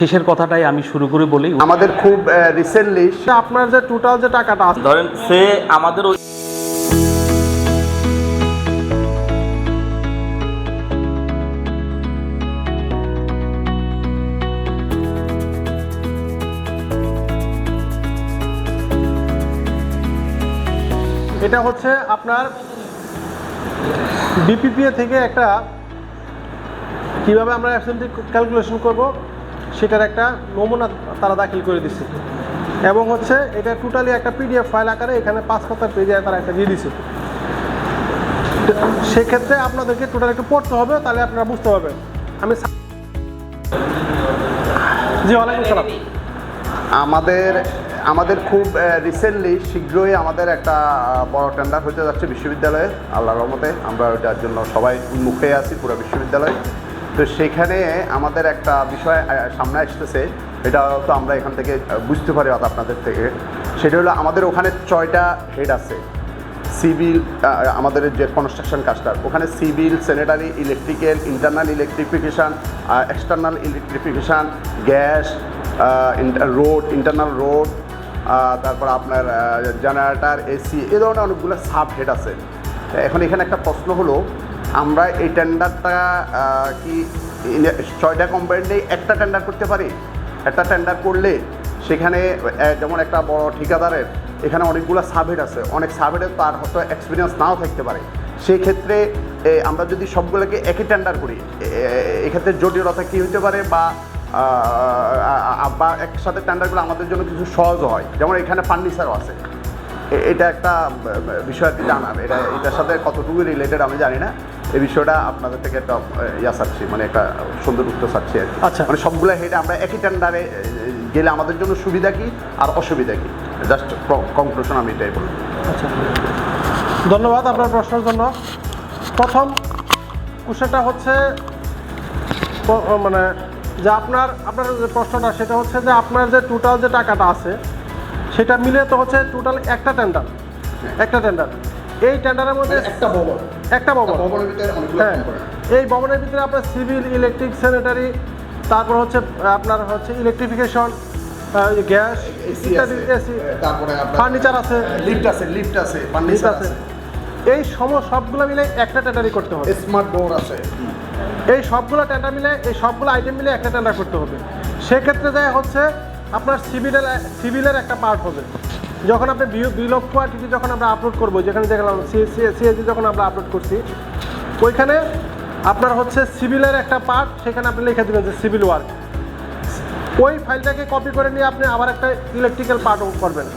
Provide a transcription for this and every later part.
শেষের কথাটাই আমি শুরু করে বলি, আমাদের খুব রিসেন্টলি আপনার যে টোটাল যে টাকাটা আছে ধরেন সে আমাদের ওই এটা হচ্ছে আপনার বিপিপিএ থেকে একটা কিভাবে আমরা অ্যাবসেন্টি ক্যালকুলেশন করব সেটার একটা নমুনা তারা দাখিল করে দিছে এবং হচ্ছে এটা টোটালি একটা পিডিএফ ফাইল আকারে এখানে 5 পাতার পেজে তারা একটা দিয়ে দিছে। সেক্ষেত্রে আপনাদেরকে টোটাল একটু পড়তে হবে, তাহলে আপনারা বুঝতে পারবেন। আমি জি ওয়ালাইকুম আসসালাম। আমাদের খুব রিসেন্টলি শীঘ্রই আমাদের একটা বড় টেন্ডার হতে যাচ্ছে বিশ্ববিদ্যালয়ে, আল্লাহর রহমতে আমরা ওটার জন্য সবাই উন্মুখে আছি পুরো বিশ্ববিদ্যালয়ে। তো সেখানে আমাদের একটা বিষয় সামনে আসতেছে, এটা তো আমরা এখান থেকে বুঝতে পারি আপনাদের থেকে। সেটা হলো আমাদের ওখানে 6টা হেড আছে সিভিল, আমাদের যে কনস্ট্রাকশন কাজটার ওখানে civil, sanitary, electrical, internal electrification, external electrification, gas, road, internal road, তারপর আপনার জেনারেটর, এসি, এই ধরনের অনেকগুলো সাব হেড আছে। এখন এখানে একটা প্রশ্ন হলো, আমরা এই টেন্ডারটা কি 6টা কোম্পানি একটা টেন্ডার করতে পারি? একটা টেন্ডার করলে সেখানে যেমন একটা বড় ঠিকাদারের এখানে অনেকগুলো সাবহেড আছে, অনেক সাবহেডের তার হয়তো এক্সপিরিয়েন্স নাও থাকতে পারে। সেই ক্ষেত্রে আমরা যদি সবগুলোকে একই টেন্ডার করি, এক্ষেত্রে জটিলতা কী হতে পারে বা একসাথে টেন্ডারগুলো আমাদের জন্য কিছু সহজ হয়। যেমন এখানে ফার্নিচারও আছে, এটা একটা বিষয় জানার, এটার সাথে কতটুকু রিলেটেড আমি জানি না। এই বিষয়টা আপনাদের থেকে একটা চাচ্ছি, মানে একটা সুন্দর উত্তর চাচ্ছি আর কি। আচ্ছা, মানে সবগুলো হেডে আমরা একই টেন্ডারে গেলে আমাদের জন্য সুবিধা কি আর অসুবিধা কি, জাস্ট কনক্লুশন আমি এটাই বলব। আচ্ছা, ধন্যবাদ আপনার প্রশ্নের জন্য। প্রথম কোশ্চেনটা হচ্ছে মানে যে আপনার যে প্রশ্নটা সেটা হচ্ছে যে আপনার যে টোটাল যে টাকাটা আছে সেটা মিলে তো হচ্ছে টোটাল একটা টেন্ডার। এই টেন্ডারের মধ্যে একটা ভবনের ভিতরে এই ভবনের ভিতরে আপনার সিভিল, ইলেকট্রিক, স্যানিটারি, তারপর হচ্ছে আপনার হচ্ছে ইলেকট্রিফিকেশন, গ্যাস, ইত্যাদি, এসি, তারপরে ফার্নিচার আছে, লিফট আছে, ফার্নিচার আছে। এই সবগুলো মিলে একটা টেন্ডারই করতে হবে। স্মার্ট ডোর আছে। এই সবগুলো টেন্ডার মিলে, এই সবগুলো আইটেম মিলে একটা টেন্ডার করতে হবে। সেক্ষেত্রে যায় হচ্ছে আপনার সিভিলের একটা পার্ট হবে। যখন আপনি বিল অফ কোয়ান্টিটি যখন আমরা আপলোড করবো, যেখানে দেখলাম সিএসজি যখন আমরা আপলোড করছি, ওইখানে আপনার হচ্ছে সিভিলের একটা পার্ট, সেখানে আপনি লিখে দেবেন যে সিভিল ওয়ার্ক। ওই ফাইলটাকে কপি করে নিয়ে আপনি আবার একটা ইলেকট্রিক্যাল পার্টও করবেন,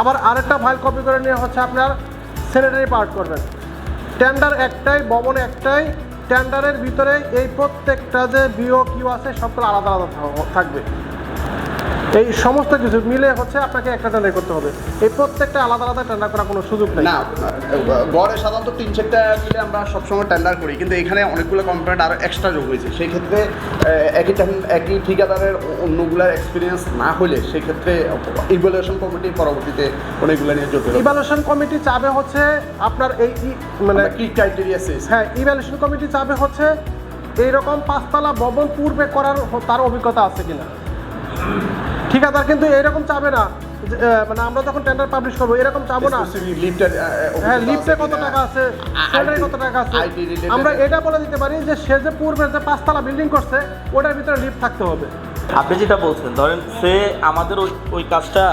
আবার আরেকটা ফাইল কপি করে নিয়ে হচ্ছে আপনার স্যানিটারি পার্ট করবেন। টেন্ডার একটাই, ভবন একটাই, টেন্ডারের ভিতরে এই প্রত্যেকটা যে বিও কিউ আছে সবগুলো আলাদা আলাদা থাকবে। এই সমস্ত কিছু মিলে হচ্ছে আপনাকে একটা টেন্ডার করতে হবে। এই প্রত্যেকটা আলাদা আলাদা টেন্ডার করার কোনো সুযোগ নেই। না, গড়ে সাধারণত 3-4টা মিলে আমরা সবসময় টেন্ডার করি, কিন্তু এখানে অনেকগুলো কম্পোনেন্ট আরও এক্সট্রা যোগ হয়েছে। সেই ক্ষেত্রে একই ঠিকাদারের অন্যগুলোর এক্সপিরিয়েন্স না হলে সেক্ষেত্রে ইভ্যালুয়েশন কমিটি পরবর্তীতে অনেকগুলো নিয়ে জটিল। ইভ্যালুয়েশন কমিটি চাবে হচ্ছে আপনার এই মানে কি ক্রাইটেরিয়া শেষ। হ্যাঁ, ইভ্যালুয়েশন কমিটি চাবে হচ্ছে এইরকম 5তলা ভবন পূর্বে করার তার অভিজ্ঞতা আছে কিনা। ঠিকাদার কিন্তু এরকম চাবে না, মানে আমরা যখন টেন্ডার পাবলিশ করবো এরকম চাবো না হ্যাঁ লিফটে কত টাকা আছে, স্যালারি কত টাকা আছে। আমরা এটা বলে দিতে পারি যে সে যে পূর্বে যে 5তলা বিল্ডিং করছে ওটার ভিতরে লিফট থাকতে হবে। আপনি যেটা বলছেন, ধরেন সে আমাদের ওই কাজটা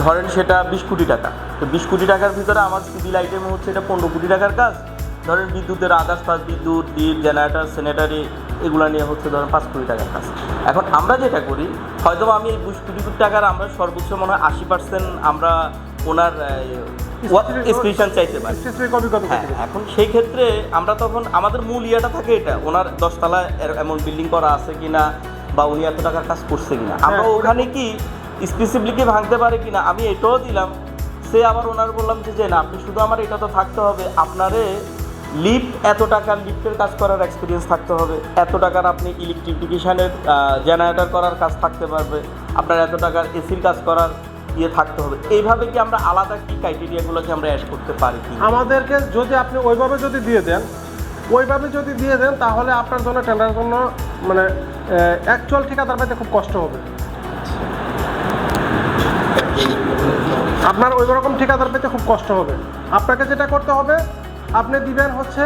ধরেন সেটা 20 কোটি টাকা, তো 20 কোটি টাকার ভিতরে আমার সিভিল আইটেম হচ্ছে এটা 15 কোটি টাকার কাজ। ধরেন বিদ্যুতের আদার্স কাজ, বিদ্যুৎ, লিফট, জেনারেটর, স্যানিটারি, এগুলো নিয়ে হচ্ছে ধরেন 5 কোটি টাকার কাজ। এখন আমরা যেটা করি, হয়তো আমি এই 20 কোটি টাকার আমরা সর্বোচ্চ মনে হয় 80% আমরা ওনার স্পেশাল চাইতে পারি। হ্যাঁ, এখন সেই ক্ষেত্রে আমরা তখন আমাদের মূল ইয়েটা থাকে এটা, ওনার 10 তলায় এমন বিল্ডিং করা আছে কিনা বা উনি এত টাকার কাজ করছে কিনা, আমরা ওখানে কি স্পেসিফিকলি ভাঙতে পারে কিনা আমি এটাও দিলাম। সে আবার ওনার বললাম যে না, আপনি শুধু আমার এটা তো থাকতে হবে, আপনারে লিফট এত টাকার লিফটের কাজ করার এক্সপিরিয়েন্স থাকতে হবে, এত টাকার আপনি ইলেকট্রিফিকেশানের জেনারেটর করার কাজ থাকতে পারবে, আপনার এত টাকার এসির কাজ করার থাকতে হবে। এইভাবে কি আমরা আলাদা কি ক্রাইটেরিয়াগুলোকে আমরা অ্যাড করতে পারি কি? আমাদেরকে যদি আপনি ওইভাবে যদি দিয়ে দেন ওইভাবে যদি দিয়ে দেন তাহলে আপনার জন্য টেন্ডারের জন্য মানে অ্যাকচুয়াল ঠিকাদার পাইতে খুব কষ্ট হবে। আপনার ওই রকম ঠিকাদার পেতে খুব কষ্ট হবে। আপনাকে যেটা করতে হবে, আপনি দিবেন হচ্ছে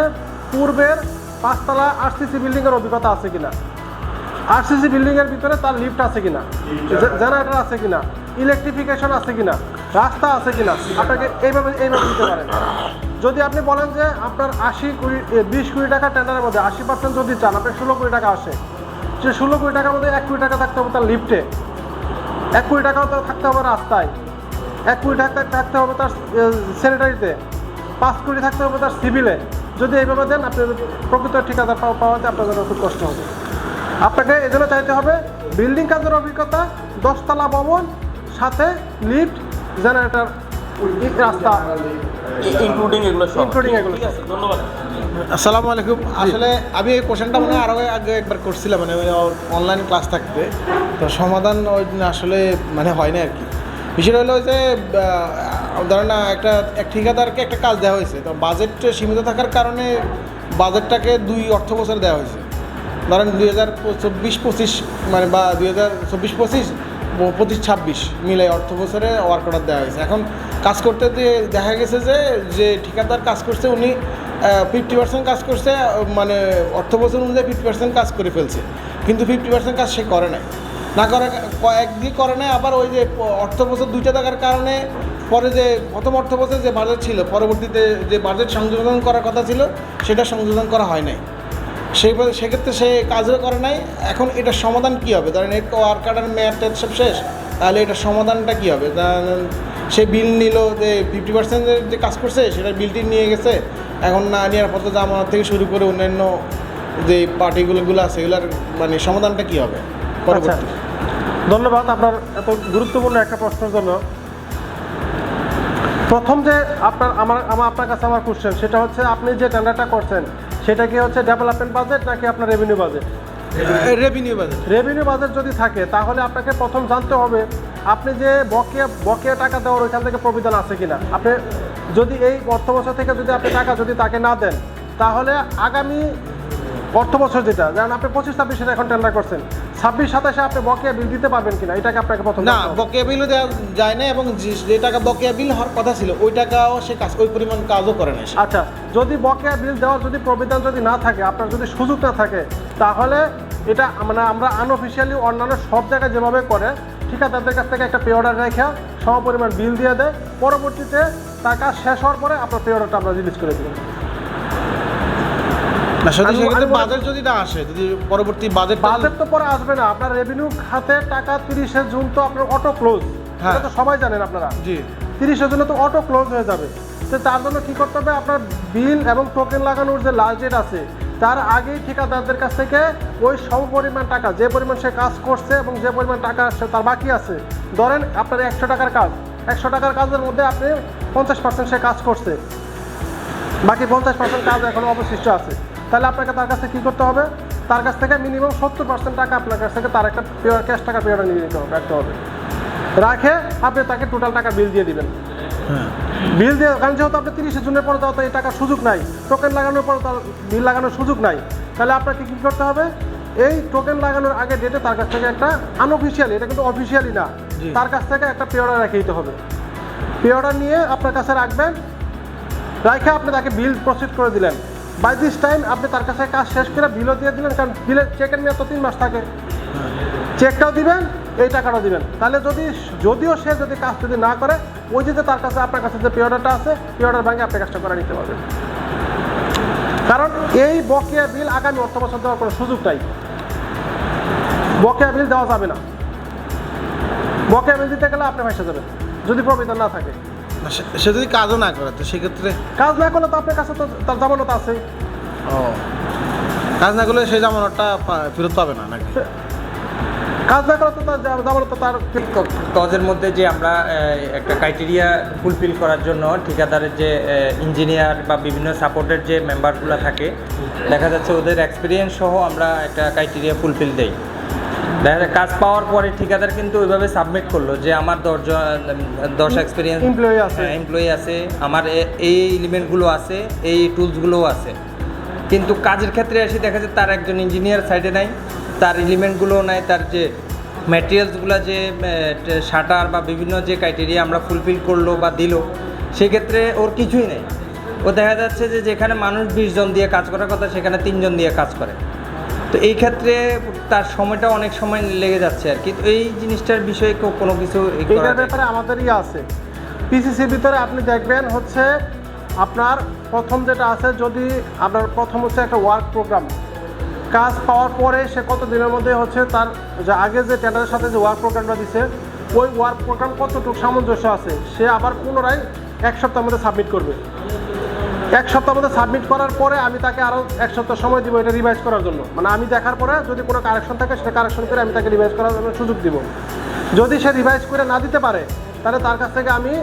পূর্বের 5 তলা আরসিসি বিল্ডিংয়ের অভিজ্ঞতা আছে কিনা, আরসিসি বিল্ডিংয়ের ভিতরে তার লিফট আছে কিনা, জেনারেটর আছে কিনা, ইলেকট্রিফিকেশন আছে কিনা, রাস্তা আছে কিনা, আপনাকে এইভাবে দিতে পারেন। যদি আপনি বলেন যে আপনার 20 কোটি টাকা টেন্ডারের মধ্যে 80% যদি চান, আপনার 16 কোটি টাকা আসে, সে 16 কোটি টাকার মধ্যে 1 কোটি টাকা থাকতে হবে তার লিফটে, 1 কোটি টাকাও তো থাকতে হবে রাস্তায়, 1 কোটি টাকা থাকতে হবে তার স্যানিটারিতে, 5 কোটি থাকতে হবে তার সিভিলে। যদি এইভাবে দেন, আপনি প্রকৃত ঠিকাদার পাওয়াতে আপনার জন্য খুব কষ্ট হবে। আপনাকে এই জন্য চাইতে হবে বিল্ডিং কাজের অভিজ্ঞতা, 10 তলা ভবন, সাথে লিফট, জেনারেটর, রাস্তা ইনক্লুডিং এগুলো সব। ঠিক আছে, ধন্যবাদ। আসসালামু আলাইকুম। আসলে আমি এই কোশ্চেনটা মনে হয় আরও আগে একবার করছিলাম, মানে অনলাইন ক্লাস থাকতে, তো সমাধান ওই দিন আসলে মানে হয় না আর কি। বিষয়টা হলো যে ধরেন না, এক ঠিকাদারকে একটা কাজ দেওয়া হয়েছে, তো বাজেট সীমিত থাকার কারণে বাজেটটাকে 2 অর্থ বছর দেওয়া হয়েছে। ধরেন 2024-25 মানে বা 2024-25 25-26 মিলে অর্থ বছরে ওয়ার্ক অর্ডার দেওয়া হয়েছে। এখন কাজ করতে দিয়ে দেখা গেছে যে ঠিকাদার কাজ করছে, উনি 50% কাজ করছে, মানে অর্থ বছর অনুযায়ী 50% কাজ করে ফেলছে, কিন্তু 50% কাজ সে করে নাই, না করে কয়েকদিন করে নাই। আবার ওই যে অর্থ বছর 2টা থাকার কারণে পরে যে প্রথম অর্থ বছর যে বাজেট ছিল, পরবর্তীতে যে বাজেট সংযোজন করার কথা ছিল সেটা সংযোজন করা হয় নাই, সেক্ষেত্রে সে কাজও করে নাই। এখন এটার সমাধান কী হবে? ধরেন এর ওয়ার্ক অর্ডার মেয়াদটা সব শেষ, তাহলে এটার সমাধানটা কী হবে? সে বিল নিল যে 50% যে কাজ করছে সেটার বিলটি নিয়ে গেছে, এখন না নেওয়ার পথে জামানত থেকে শুরু করে অন্যান্য যে পার্টিগুলো আছে এগুলোর মানে সমাধানটা কী হবে পরবর্তী? ধন্যবাদ আপনার এত গুরুত্বপূর্ণ একটা প্রশ্নের জন্য। প্রথম যে আপনার কাছে আমার কোশ্চেন, সেটা হচ্ছে আপনি যে টেন্ডারটা করছেন সেটা কি হচ্ছে ডেভেলপমেন্ট বাজেট নাকি আপনার রেভিনিউ বাজেট? রেভিনিউ বাজেট যদি থাকে তাহলে আপনাকে প্রথম জানতে হবে আপনি যে বকেয়া টাকা দেওয়ার ওইখান থেকে প্রবিধান আছে কিনা। আপনি যদি এই অর্থ বছর থেকে যদি আপনি টাকা যদি তাকে না দেন, তাহলে আগামী অর্থ বছর যেটা, যেমন আপনি 25-26 এখন টেন্ডার করছেন, 26-27 আপনি বকেয়া বিল দিতে পারবেন কিনা, এটাকে আপনাকে প্রথম না, বকেয়া বিলও দেওয়া যায় না, এবং যে টাকা বকেয়া বিল হওয়ার কথা ছিল ওই টাকাও সে কাজ, ওই পরিমাণ কাজও করে না। আচ্ছা, যদি বকেয়া বিল দেওয়ার যদি প্রবিধান যদি না থাকে, আপনার যদি সুযোগ না থাকে, তাহলে এটা মানে আমরা আনঅফিসিয়ালি অন্যান্য সব জায়গায় যেভাবে করে ঠিকাদারদের কাছ থেকে একটা পে অর্ডার রেখে সমপরিমাণ বিল দিয়ে দেয়, পরবর্তীতে তার কাজ শেষ হওয়ার পরে আপনার পে অর্ডারটা আমরা রিলিজ করে দেবেন। বাজেট যদি না আসে, যদি পরবর্তী বাজেট তো পরে আসবে না, আপনার রেভিনিউ খাতে টাকা 30শে জুন তো আপনার অটো ক্লোজ, এটা তো সবাই জানেন আপনারা। জি, 30শে জুনে তো অটো ক্লোজ হয়ে যাবে। তো তার জন্য কী করতে হবে, আপনার বিল এবং টোকেন লাগানোর যে লাস্ট ডেট আছে তার আগেই ঠিকাদারদের কাছ থেকে ওই সমপরিমাণ টাকা, যে পরিমাণ সে কাজ করছে এবং যে পরিমাণ টাকা তার বাকি আছে, ধরেন আপনার 100 টাকার কাজ, 100 টাকার কাজের মধ্যে আপনি 50% সে কাজ করছে, বাকি 50% কাজ এখনও অবশিষ্ট আছে, তাহলে আপনাকে তার কাছে কী করতে হবে, তার কাছ থেকে মিনিমাম 70% টাকা আপনার কাছ থেকে তার একটা ক্যাশ টাকা পেয়ারা নিয়ে নিতে হবে, রাখতে হবে। রাখে আপনি তাকে টোটাল টাকা বিল দিয়ে দিবেন। বিল দিয়ে, কারণ যেহেতু আপনি 30শে জুনের পরে তো এই টাকার সুযোগ নাই, টোকেন লাগানোর পরে তার বিল লাগানোর সুযোগ নাই, তাহলে আপনাকে কী করতে হবে, এই টোকেন লাগানোর আগে ডেটে তার কাছ থেকে একটা আনঅফিসিয়ালি, এটা কিন্তু অফিসিয়ালি না, তার কাছ থেকে একটা পে অর্ডার রেখে দিতে হবে। পে অর্ডার নিয়ে আপনার কাছে রাখবেন, রাখে আপনি তাকে বিল প্রসিড করে দিলেন। বাই দিস টাইম আপনি তার কাছে কাজ শেষ করে বিলও দিয়ে দিলেন, কারণ বিলের চেকের মেয়াদ তো 3 মাস থাকে, চেকটাও দিবেন, এই টাকাটাও দিবেন। তাহলে যদিও সে যদি কাজ যদি না করে, ওই যে তার কাছে আপনার কাছে যে পে অর্ডারটা আছে, পে অর্ডার ভাঙে আপনি কাজটা করে নিতে পারবেন। কারণ এই বকেয়া বিল আগামী অর্থ বছর দেওয়ার কোনো সুযোগ নাই, বকেয়া বিল দেওয়া যাবে না। বকেয়া বিল দিতে গেলে আপনি ফাঁসে যাবেন যদি প্রবিধান না থাকে। সে যদি কাজও না করে, তো সেক্ষেত্রে কাজ না করলে তো আপনার কাছে তো তার জামানত আছে। কাজ না করলে সেই জামানতটা ফেরত পাবে না নাকি? কাজ না করলে তো তার জামানত তার ক্লজের মধ্যে যে আমরা একটা ক্রাইটেরিয়া ফুলফিল করার জন্য ঠিকাদারের যে ইঞ্জিনিয়ার বা বিভিন্ন সাপোর্টের যে মেম্বারগুলো থাকে, দেখা যাচ্ছে ওদের এক্সপিরিয়েন্স সহ আমরা একটা ক্রাইটেরিয়া ফুলফিল দেই। দেখা যায় কাজ পাওয়ার পরে ঠিকাদার কিন্তু ওইভাবে সাবমিট করলো যে আমার 10 এক্সপিরিয়েন্স এমপ্লয়ি আছে, আমার এই এলিমেন্টগুলো আছে, এই টুলসগুলোও আছে, কিন্তু কাজের ক্ষেত্রে এসে দেখা যায় তার একজন ইঞ্জিনিয়ার সাইডে নাই, তার এলিমেন্টগুলোও নাই, তার যে ম্যাটেরিয়ালসগুলো যে শাটার বা বিভিন্ন যে ক্রাইটেরিয়া আমরা ফুলফিল করলো বা দিল, সেক্ষেত্রে ওর কিছুই নেই। ও দেখা যাচ্ছে যে যেখানে মানুষ 20 জন দিয়ে কাজ করার কথা সেখানে 3 জন দিয়ে কাজ করে। তো এই ক্ষেত্রে তার সময়টা অনেক সময় লেগে যাচ্ছে আর কি। তো এই জিনিসটার বিষয়ে কোনো কিছু এটার ব্যাপারে আমাদেরই আছে। পিসিসির ভিতরে আপনি দেখবেন হচ্ছে আপনার প্রথম যেটা আছে, যদি আপনার প্রথম হচ্ছে একটা ওয়ার্ক প্রোগ্রাম, কাজ পাওয়ার পরে সে কত দিনের মধ্যে হচ্ছে তার যে আগে যে টেন্ডারের সাথে যে ওয়ার্ক প্রোগ্রামটা দিছে ওই ওয়ার্ক প্রোগ্রাম কতটুকু সামঞ্জস্য আছে, সে আবার পুনরায় 1 সপ্তাহের মধ্যে সাবমিট করবে। 1 সপ্তাহের মধ্যে সাবমিট করার পরে আমি তাকে আরও 1 সপ্তাহ সময় দিব এটা রিভাইজ করার জন্য। মানে আমি দেখার পরে যদি কোনো কারেকশন থাকে সেটা কারেকশন করে আমি তাকে রিভাইজ করার জন্য সুযোগ দিব। যদি সে রিভাইজ করে না দিতে পারে তাহলে তার কাছ থেকে আমি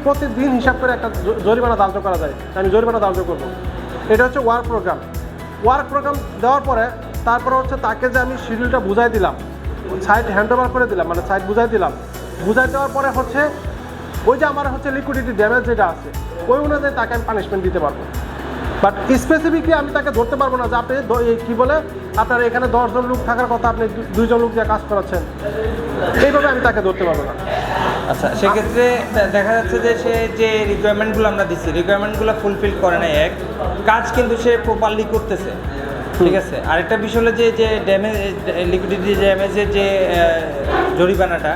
প্রতিদিন হিসাব করে একটা জরিমানা ধার্য করা যায়, আমি জরিমানা ধার্য করবো। এটা হচ্ছে ওয়ার্ক প্রোগ্রাম। ওয়ার্ক প্রোগ্রাম দেওয়ার পরে তারপরে হচ্ছে তাকে যে আমি শিডিউলটা বুঝাই দিলাম, সাইট হ্যান্ড ওভার করে দিলাম, মানে সাইট বুঝাই দিলাম। বুঝাই দেওয়ার পরে হচ্ছে ওই যে আমার হচ্ছে লিকুইডিটি ড্যামেজ যেটা আছে ওই অনুযায়ী তাকে আমি পানিশমেন্ট দিতে পারবো। বাট স্পেসিফিকলি আমি তাকে ধরতে পারবো না যে আপনি কী বলে আপনার এখানে 10 জন লোক থাকার কথা, আপনি 2 জন লোক দিয়ে কাজ করাচ্ছেন, এইভাবে আমি তাকে ধরতে পারবো না। আচ্ছা, সেক্ষেত্রে দেখা যাচ্ছে যে সে যে রিকোয়ারমেন্টগুলো আমরা দিচ্ছি রিকোয়ারমেন্টগুলো ফুলফিল করে না, এক কাজ কিন্তু সে প্রপারলি করতেছে, ঠিক আছে। আরেকটা বিষয় হলো যে ড্যামেজ লিকুইডিটি ড্যামেজের যে জরিমানাটা,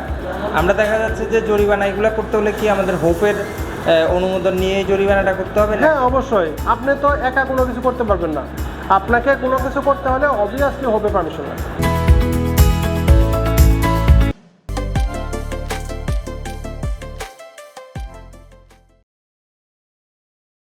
আমরা দেখা যাচ্ছে যে জরিমানা এগুলো করতে হলে কি আমাদের হোপের অনুমোদন নিয়ে জরিমানাটা করতে হবে না? হ্যাঁ, অবশ্যই। আপনি তো একা কোনো কিছু করতে পারবেন না, আপনাকে কোনো কিছু করতে হলে অবভিয়াসলি হবে পারমিশন।